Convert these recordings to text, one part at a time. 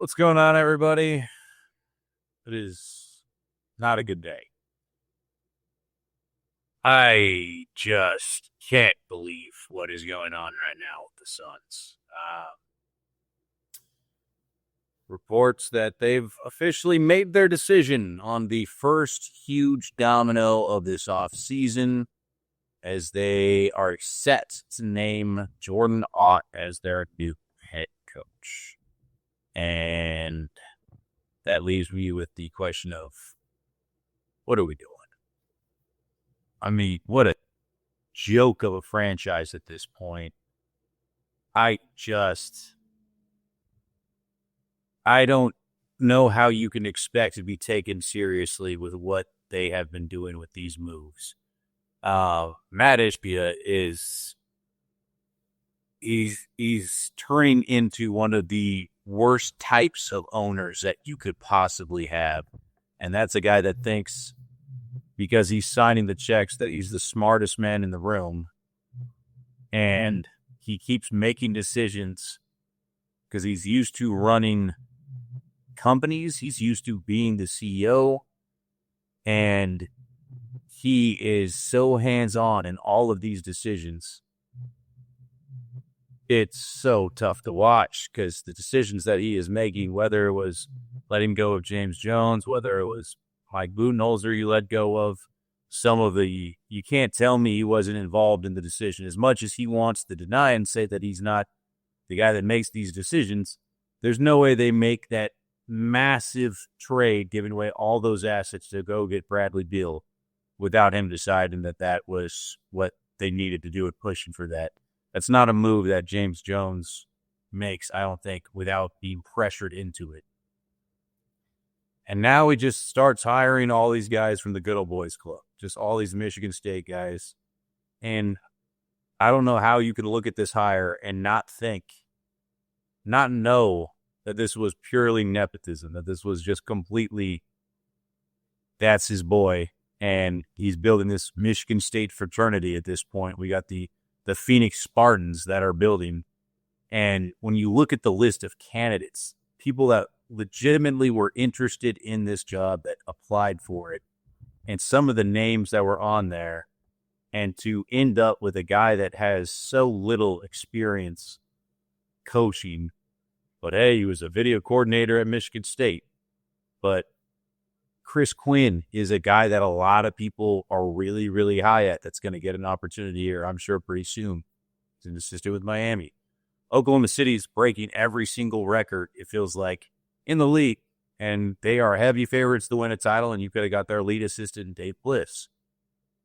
What's going on, everybody? It is not a good day. I just can't believe what is going on right now with the Suns. Reports that they've officially made their decision on the first huge domino of this offseason as they are set to name Jordan Ott as their new head coach. And that leaves me with the question of, what are we doing? I mean, what a joke of a franchise at this point. I don't know how you can expect to be taken seriously with what they have been doing with these moves. Matt Ishbia he's turning into one of the worst types of owners that you could possibly have. And that's a guy that thinks because he's signing the checks that he's the smartest man in the room. And he keeps making decisions because he's used to running companies. He's used to being the CEO. And he is so hands-on in all of these decisions. It's so tough to watch because the decisions that he is making, whether it was letting go of James Jones, whether it was Mike Budenholzer you let go of, you can't tell me he wasn't involved in the decision. As much as he wants to deny and say that he's not the guy that makes these decisions, there's no way they make that massive trade, giving away all those assets to go get Bradley Beal without him deciding that was what they needed to do and pushing for that. That's not a move that James Jones makes, I don't think, without being pressured into it. And now he just starts hiring all these guys from the Good Old Boys Club, just all these Michigan State guys. And I don't know how you could look at this hire and not know that this was purely nepotism, that this was just completely, that's his boy. And he's building this Michigan State fraternity at this point. We got the Phoenix Spartans that are building. And when you look at the list of candidates, people that legitimately were interested in this job that applied for it, and some of the names that were on there, and to end up with a guy that has so little experience coaching, but hey, he was a video coordinator at Michigan State. But Chris Quinn is a guy that a lot of people are really, really high at that's going to get an opportunity here, I'm sure, pretty soon. He's an assistant with Miami. Oklahoma City is breaking every single record, it feels like, in the league, and they are heavy favorites to win a title, and you could have got their lead assistant, Dave Bliss.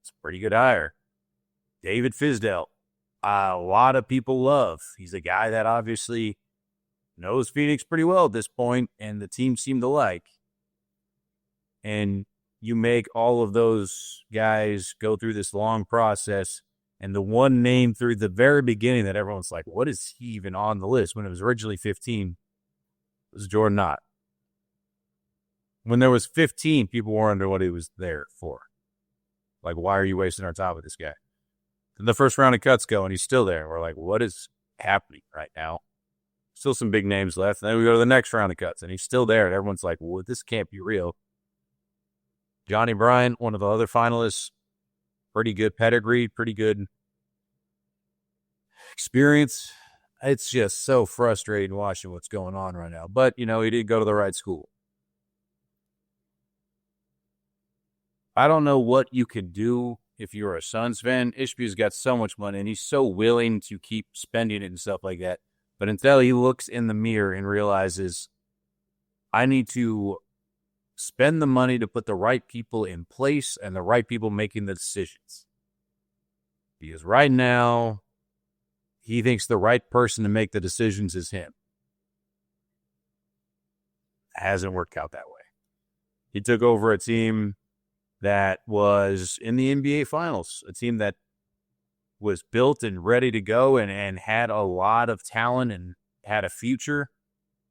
It's a pretty good hire. David Fizdale, a lot of people love. He's a guy that obviously knows Phoenix pretty well at this point, and the team seem to like. And you make all of those guys go through this long process, and the one name through the very beginning that everyone's like, what is he even on the list? When it was originally 15, was Jordan Ott. When there was 15, people were wondering what he was there for. Like, why are you wasting our time with this guy? Then the first round of cuts go, and he's still there. We're like, what is happening right now? Still some big names left. And then we go to the next round of cuts, and he's still there. And everyone's like, well, this can't be real. Johnny Bryant, one of the other finalists, pretty good pedigree, pretty good experience. It's just so frustrating watching what's going on right now. But, he did go to the right school. I don't know what you could do if you're a Suns fan. Ishbia's got so much money, and he's so willing to keep spending it and stuff like that. But until he looks in the mirror and realizes, I need to spend the money to put the right people in place and the right people making the decisions. Because right now, he thinks the right person to make the decisions is him. It hasn't worked out that way. He took over a team that was in the NBA Finals, a team that was built and ready to go and had a lot of talent and had a future.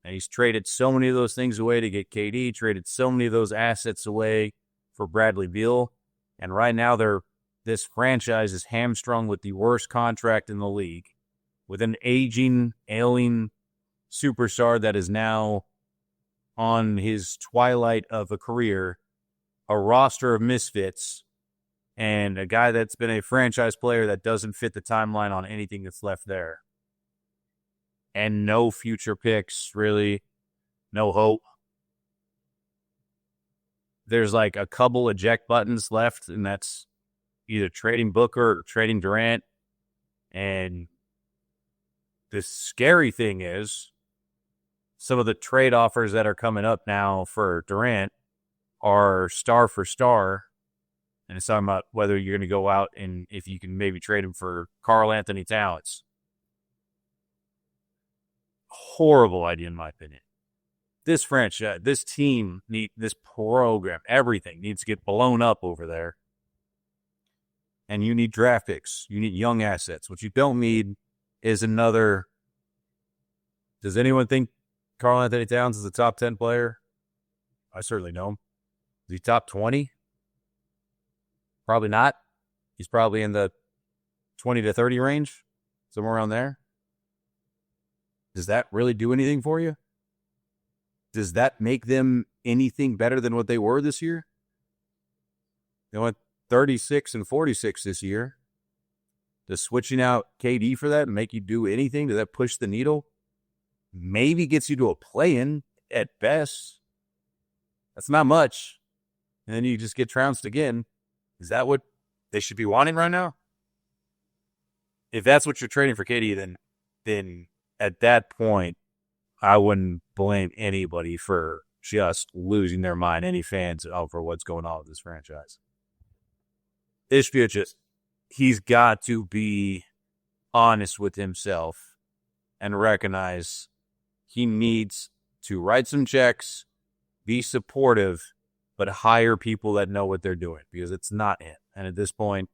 And he's traded so many of those things away to get KD, traded so many of those assets away for Bradley Beal. And right now, this franchise is hamstrung with the worst contract in the league, with an aging, ailing superstar that is now on his twilight of a career, a roster of misfits, and a guy that's been a franchise player that doesn't fit the timeline on anything that's left there. And no future picks, really. No hope. There's like a couple eject buttons left, and that's either trading Booker or trading Durant. And the scary thing is some of the trade offers that are coming up now for Durant are star for star. And it's talking about whether you're going to go out and if you can maybe trade him for Karl Anthony Towns. Horrible idea, in my opinion. This franchise, this team, this program, everything needs to get blown up over there. And you need draft picks. You need young assets. What you don't need is another. Does anyone think Karl Anthony Towns is a top 10 player? I certainly know him. Is he top 20? Probably not. He's probably in the 20 to 30 range, somewhere around there. Does that really do anything for you? Does that make them anything better than what they were this year? They went 36 and 46 this year. Does switching out KD for that make you do anything? Does that push the needle? Maybe gets you to a play-in at best. That's not much. And then you just get trounced again. Is that what they should be wanting right now? If that's what you're trading for KD, then at that point, I wouldn't blame anybody for just losing their mind, any fans for what's going on with this franchise. Ishbia he's got to be honest with himself and recognize he needs to write some checks, be supportive, but hire people that know what they're doing because it's not him. And at this point,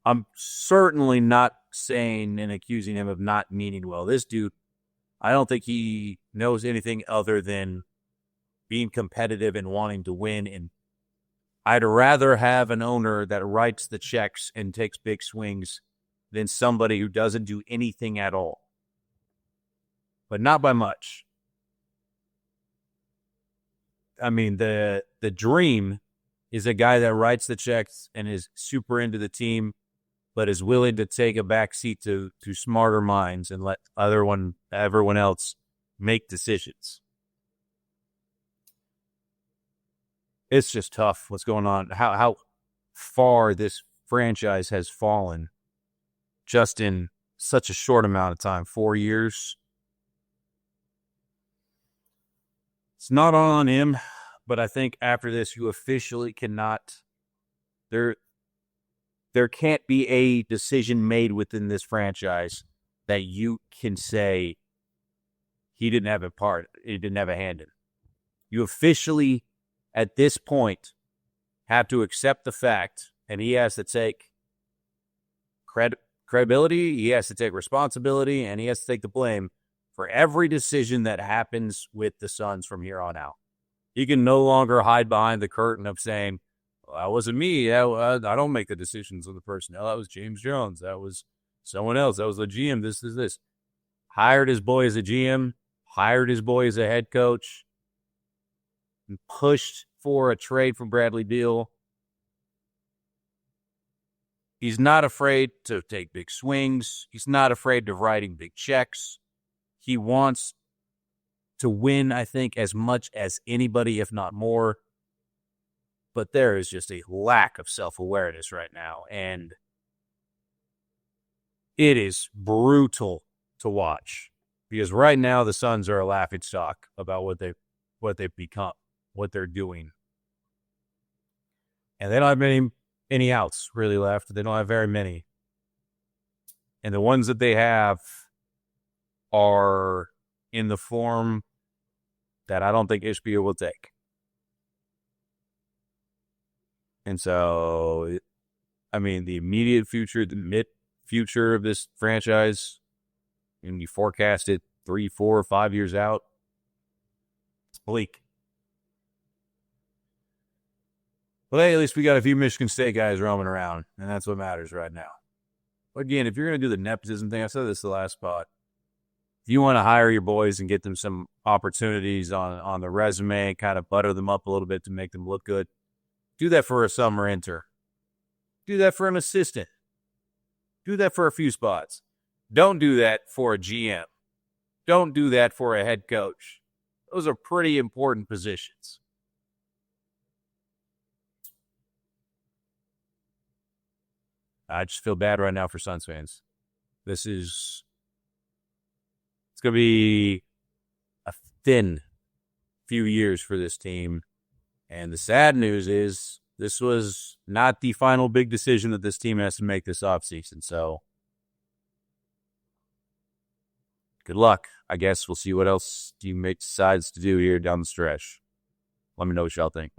I'm certainly not saying and accusing him of not meaning well. This dude, I don't think he knows anything other than being competitive and wanting to win. And I'd rather have an owner that writes the checks and takes big swings than somebody who doesn't do anything at all. But not by much. I mean, the dream is a guy that writes the checks and is super into the team, but is willing to take a back seat to smarter minds and let everyone else make decisions. It's just tough what's going on, how far this franchise has fallen just in such a short amount of time, 4 years. It's not on him, but I think after this, you officially cannot. There can't be a decision made within this franchise that you can say he didn't have a hand in. You officially, at this point, have to accept the fact, and he has to take credibility, he has to take responsibility, and he has to take the blame for every decision that happens with the Suns from here on out. He can no longer hide behind the curtain of saying, well, that wasn't me. I don't make the decisions of the personnel. That was James Jones. That was someone else. That was the GM. This. Hired his boy as a GM. Hired his boy as a head coach. And pushed for a trade from Bradley Beal. He's not afraid to take big swings. He's not afraid of writing big checks. He wants to win, I think, as much as anybody, if not more. But there is just a lack of self-awareness right now. And it is brutal to watch. Because right now the Suns are a laughingstock about what they've become, what they're doing. And they don't have any outs really left. They don't have very many. And the ones that they have are in the form that I don't think Ishbia will take. And so, I mean, the immediate future, the mid future of this franchise, and you forecast it 3, 4, 5 years out, it's bleak. Well, hey, at least we got a few Michigan State guys roaming around, and that's what matters right now. But again, if you're going to do the nepotism thing, I said this the last spot, if you want to hire your boys and get them some opportunities on the resume, kind of butter them up a little bit to make them look good, do that for a summer intern. Do that for an assistant. Do that for a few spots. Don't do that for a GM. Don't do that for a head coach. Those are pretty important positions. I just feel bad right now for Suns fans. It's going to be a thin few years for this team. And the sad news is this was not the final big decision that this team has to make this offseason. So good luck. I guess we'll see what else decides to do here down the stretch. Let me know what y'all think.